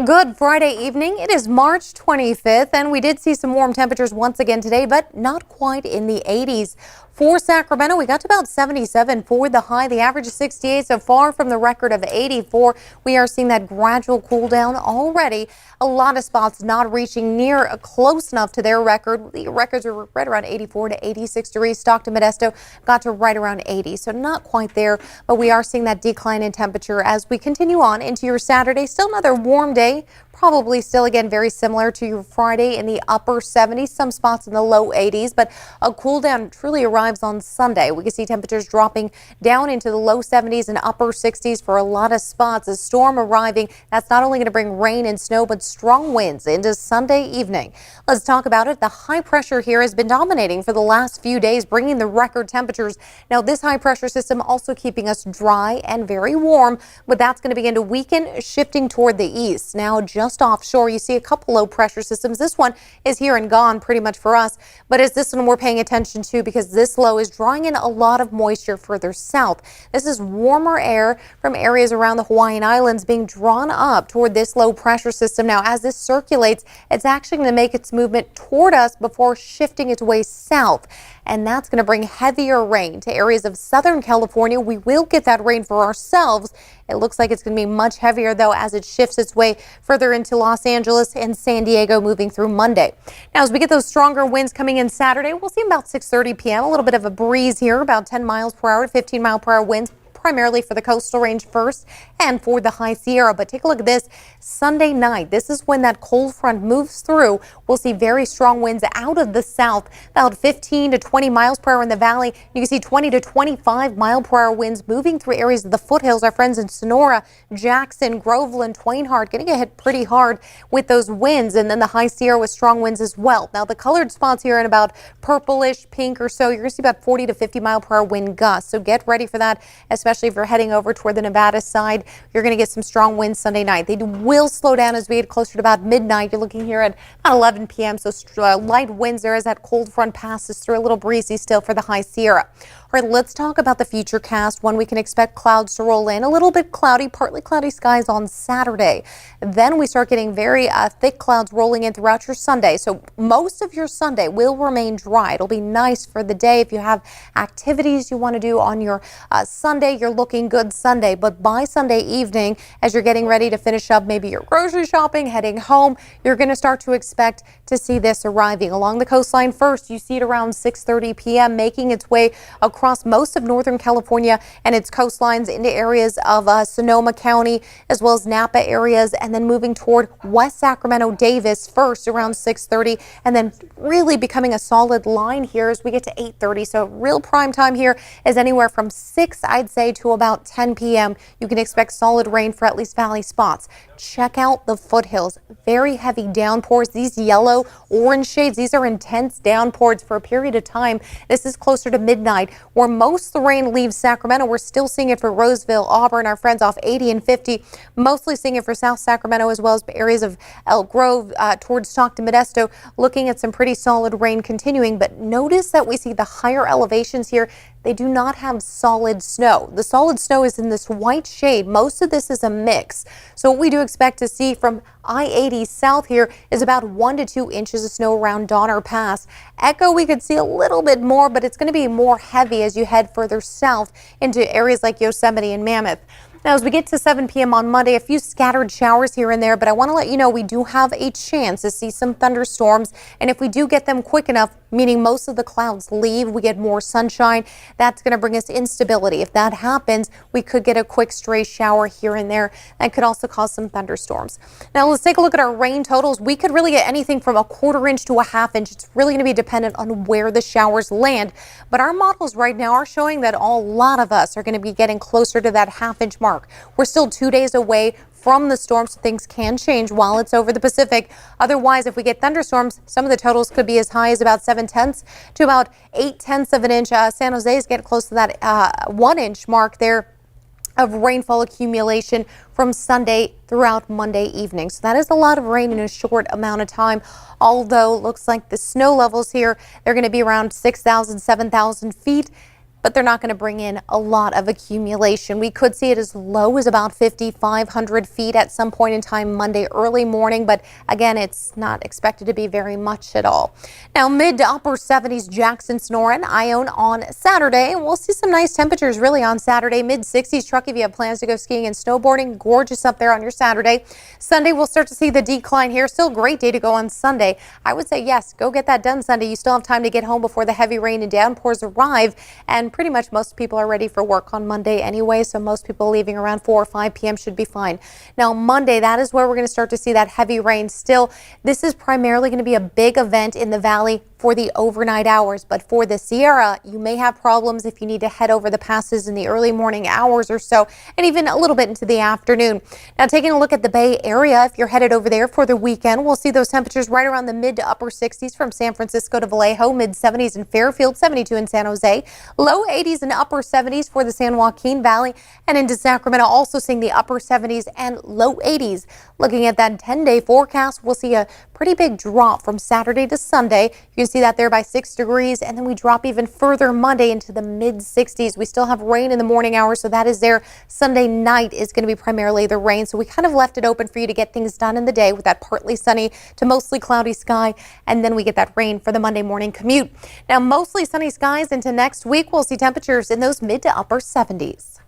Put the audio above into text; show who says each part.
Speaker 1: Good Friday evening. It is March 25th, and we did see some warm temperatures once again today, but not quite in the 80s. For Sacramento, we got to about 77 for the high. The average is 68, so far from the record of 84. We are seeing that gradual cool down already. A lot of spots not reaching near close enough to their record. The records were right around 84 to 86 degrees. Stockton, Modesto got to right around 80, so not quite there, but we are seeing that decline in temperature as we continue on into your Saturday. Still another warm day. Probably still, again, very similar to your Friday in the upper 70s, some spots in the low 80s, but a cool down truly arrives on Sunday. We can see temperatures dropping down into the low 70s and upper 60s for a lot of spots. A storm arriving that's not only going to bring rain and snow, but strong winds into Sunday evening. Let's talk about it. The high pressure here has been dominating for the last few days, bringing the record temperatures. Now, this high pressure system also keeping us dry and very warm, but that's going to begin to weaken, shifting toward the east. Now, just offshore, you see a couple low pressure systems. This one is here and gone pretty much for us, but it's this one we're paying attention to because this low is drawing in a lot of moisture further south. This is warmer air from areas around the Hawaiian Islands being drawn up toward this low pressure system. Now, as this circulates, it's actually going to make its movement toward us before shifting its way south. And that's going to bring heavier rain to areas of Southern California. We will get that rain for ourselves. It looks like it's going to be much heavier, though, as it shifts its way further into Los Angeles and San Diego moving through Monday. Now, as we get those stronger winds coming in Saturday, we'll see about 6:30 p.m. A little bit of a breeze here, about 10 miles per hour, 15 mile per hour winds, primarily for the coastal range first and for the high Sierra. But take a look at this Sunday night. This is when that cold front moves through. We'll see very strong winds out of the south, about 15 to 20 miles per hour in the valley. You can see 20 to 25 mile per hour winds moving through areas of the foothills. Our friends in Sonora, Jackson, Groveland, Twainhart getting hit pretty hard with those winds, and then the high Sierra with strong winds as well. Now, the colored spots here in about purplish pink or so, you're going to see about 40 to 50 mile per hour wind gusts. So get ready for that, especially if you're heading over toward the Nevada side. You're going to get some strong winds Sunday night. They will slow down as we get closer to about midnight. You're looking here at about 11 p.m. So light winds there as that cold front passes through. A little breezy still for the high Sierra. All right, let's talk about the FUTURECAST, when we can expect clouds to roll in. A little bit cloudy, partly cloudy skies on Saturday. Then we start getting very thick clouds rolling in throughout your Sunday. So most of your Sunday will remain dry. It'll be nice for the day. If you have activities you want to do on your Sunday, you're looking good Sunday. But by Sunday evening, as you're getting ready to finish up maybe your grocery shopping, heading home, you're going to start to expect to see this arriving along the coastline first. You see it around 6:30 p.m. making its way across most of Northern California and its coastlines into areas of Sonoma County as well as Napa areas, and then moving toward West Sacramento, Davis first around 6:30, and then really becoming a solid line here as we get to 8:30. So real prime time here is anywhere from 6, I'd say, to about 10 p.m. You can expect solid rain for at least valley spots. Check out the foothills. Very heavy downpours. These yellow, orange shades, these are intense downpours for a period of time. This is closer to midnight, where most of the rain leaves Sacramento. We're still seeing it for Roseville, Auburn, our friends off 80 and 50. Mostly seeing it for South Sacramento as well as areas of Elk Grove towards Stockton, Modesto. Looking at some pretty solid rain continuing, but notice that we see the higher elevations here. They do not have solid snow. The solid snow is in this white shade. Most of this is a mix. So what we do expect to see from I-80 south here is about 1 to 2 inches of snow around Donner Pass. Echo, we could see a little bit more, but it's going to be more heavy as you head further south into areas like Yosemite and Mammoth. Now, as we get to 7 p.m. on Monday, a few scattered showers here and there, but I want to let you know we do have a chance to see some thunderstorms. And if we do get them quick enough, meaning most of the clouds leave, we get more sunshine, that's going to bring us instability. If that happens, we could get a quick stray shower here and there. That could also cause some thunderstorms. Now, let's take a look at our rain totals. We could really get anything from a 1/4 inch to a 1/2 inch. It's really going to be dependent on where the showers land. But our models right now are showing that a lot of us are going to be getting closer to that 1/2 inch mark. We're still 2 days away from the storm, so things can change while it's over the Pacific. Otherwise, if we get thunderstorms, some of the totals could be as high as about 7/10 to about 8/10 of an inch. San Jose is getting close to that 1 inch mark there of rainfall accumulation from Sunday throughout Monday evening. So that is a lot of rain in a short amount of time. Although it looks like the snow levels here, they're going to be around 6,000, 7,000 feet. but they're not going to bring in a lot of accumulation. We could see it as low as about 5,500 feet at some point in time Monday early morning, but again, it's not expected to be very much at all. Now, mid to upper 70s Jackson, Sonoran, Ione on Saturday. We'll see some nice temperatures really on Saturday. Mid 60s Truckee if you have plans to go skiing and snowboarding. Gorgeous up there on your Saturday. Sunday, we'll start to see the decline here. Still a great day to go on Sunday. I would say yes, go get that done Sunday. You still have time to get home before the heavy rain and downpours arrive, and pretty much most people are ready for work on Monday anyway, so most people leaving around 4 or 5 p.m. should be fine. Now Monday, that is where we're going to start to see that heavy rain still. This is primarily going to be a big event in the valley for the overnight hours, but for the Sierra, you may have problems if you need to head over the passes in the early morning hours or so, and even a little bit into the afternoon. Now, taking a look at the Bay Area, if you're headed over there for the weekend, we'll see those temperatures right around the mid to upper 60s from San Francisco to Vallejo, mid 70s in Fairfield, 72 in San Jose, low 80s and upper 70s for the San Joaquin Valley, and into Sacramento, also seeing the upper 70s and low 80s. Looking at that 10-day forecast, we'll see a pretty big drop from Saturday to Sunday. You can see that there by 6 degrees, and then we drop even further Monday into the mid 60s. We still have rain in the morning hours, so that is there. Sunday night is going to be primarily the rain, so we kind of left it open for you to get things done in the day with that partly sunny to mostly cloudy sky, and then we get that rain for the Monday morning commute. Now, mostly sunny skies into next week. We'll see temperatures in those mid to upper 70s.